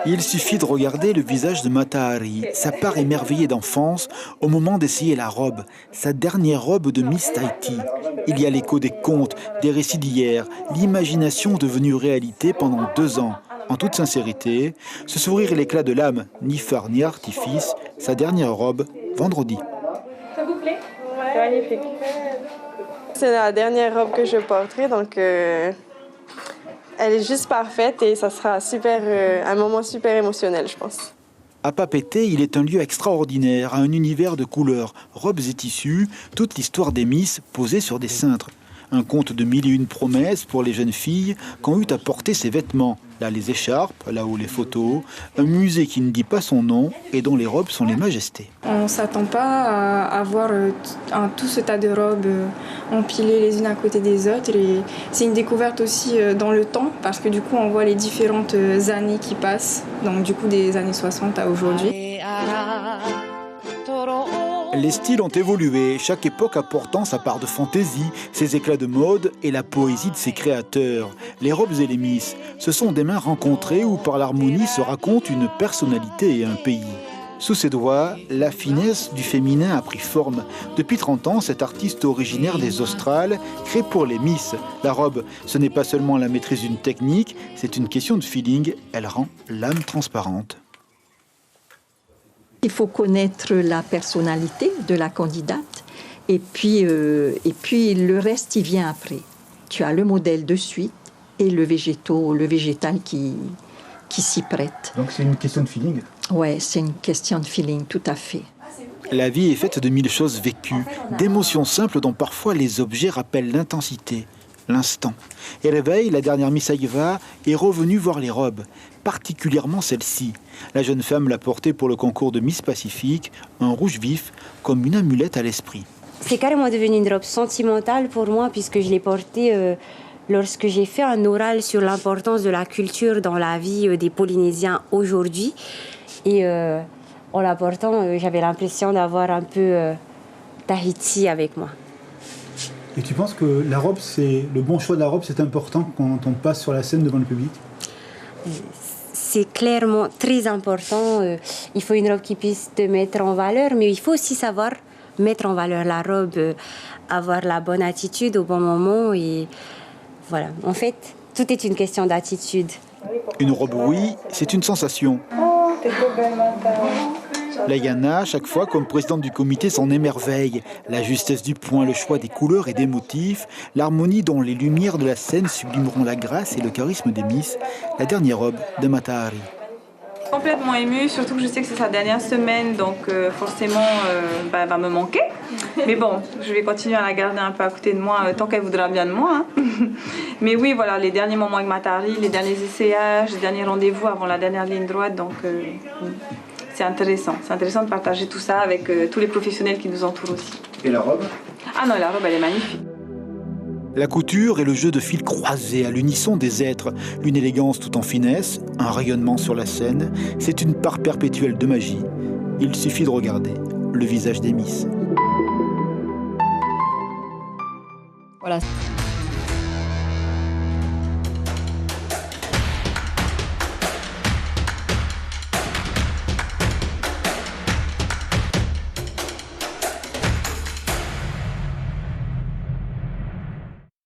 Il suffit de regarder le visage de Matahari, sa part émerveillée d'enfance au moment d'essayer la robe, sa dernière robe de Miss Tahiti. Il y a l'écho des contes, des récits d'hier, l'imagination devenue réalité pendant 2 ans. En toute sincérité, ce sourire et l'éclat de l'âme, ni phare ni artifice, sa dernière robe, vendredi. Ça vous plaît? C'est magnifique. C'est la dernière robe que je porterai, donc elle est juste parfaite et ça sera un moment super émotionnel, je pense. À Papeete, il est un lieu extraordinaire, un univers de couleurs, robes et tissus, toute l'histoire des Miss posée sur des cintres. Un conte de 1001 promesses pour les jeunes filles qu'ont eu à porter ces vêtements. Là, les écharpes, là-haut, les photos. Un musée qui ne dit pas son nom et dont les robes sont les majestés. On ne s'attend pas à voir tout ce tas de robes empilées les unes à côté des autres. Et c'est une découverte aussi dans le temps, parce que du coup, on voit les différentes années qui passent. Donc du coup, des années 60 à aujourd'hui. Les styles ont évolué, chaque époque apportant sa part de fantaisie, ses éclats de mode et la poésie de ses créateurs. Les robes et les Miss, ce sont des mains rencontrées où par l'harmonie se raconte une personnalité et un pays. Sous ses doigts, la finesse du féminin a pris forme. Depuis 30 ans, cet artiste originaire des Australes crée pour les Miss. La robe, ce n'est pas seulement la maîtrise d'une technique, c'est une question de feeling, elle rend l'âme transparente. Il faut connaître la personnalité de la candidate et puis le reste, il vient après. Tu as le modèle de suite et le végétal qui s'y prête. Donc c'est une question de feeling ? Ouais, c'est une question de feeling, tout à fait. La vie est faite de 1000 choses vécues, d'émotions simples dont parfois les objets rappellent l'intensité, l'instant. Et Réveil, la dernière Miss Aïva, est revenue voir les robes, particulièrement celle-ci. La jeune femme l'a portée pour le concours de Miss Pacifique, un rouge vif, comme une amulette à l'esprit. C'est carrément devenu une robe sentimentale pour moi, puisque je l'ai portée lorsque j'ai fait un oral sur l'importance de la culture dans la vie des Polynésiens aujourd'hui. Et en la portant, j'avais l'impression d'avoir un peu Tahiti avec moi. Et tu penses que la robe, le bon choix de la robe, c'est important quand on passe sur la scène devant le public ? C'est clairement très important. Il faut une robe qui puisse te mettre en valeur, mais il faut aussi savoir mettre en valeur la robe, avoir la bonne attitude au bon moment. Et voilà, en fait, tout est une question d'attitude. Une robe, oui, c'est une sensation. Oh, t'es trop belle, Mata. Layana, chaque fois, comme présidente du comité, s'en émerveille. La justesse du point, le choix des couleurs et des motifs, l'harmonie dont les lumières de la scène sublimeront la grâce et le charisme des Miss, la dernière robe de Matahari. Complètement émue, surtout que je sais que c'est sa dernière semaine, donc forcément, elle va me manquer. Mais bon, je vais continuer à la garder un peu à côté de moi, tant qu'elle voudra bien de moi. Hein. Mais oui, voilà, les derniers moments avec Matahari, les derniers essayages, les derniers rendez-vous avant la dernière ligne droite, donc... C'est intéressant de partager tout ça avec tous les professionnels qui nous entourent aussi. Et la robe ? Ah non, la robe, elle est magnifique. La couture est le jeu de fils croisés à l'unisson des êtres. Une élégance tout en finesse, un rayonnement sur la scène, c'est une part perpétuelle de magie. Il suffit de regarder le visage des Miss. Voilà.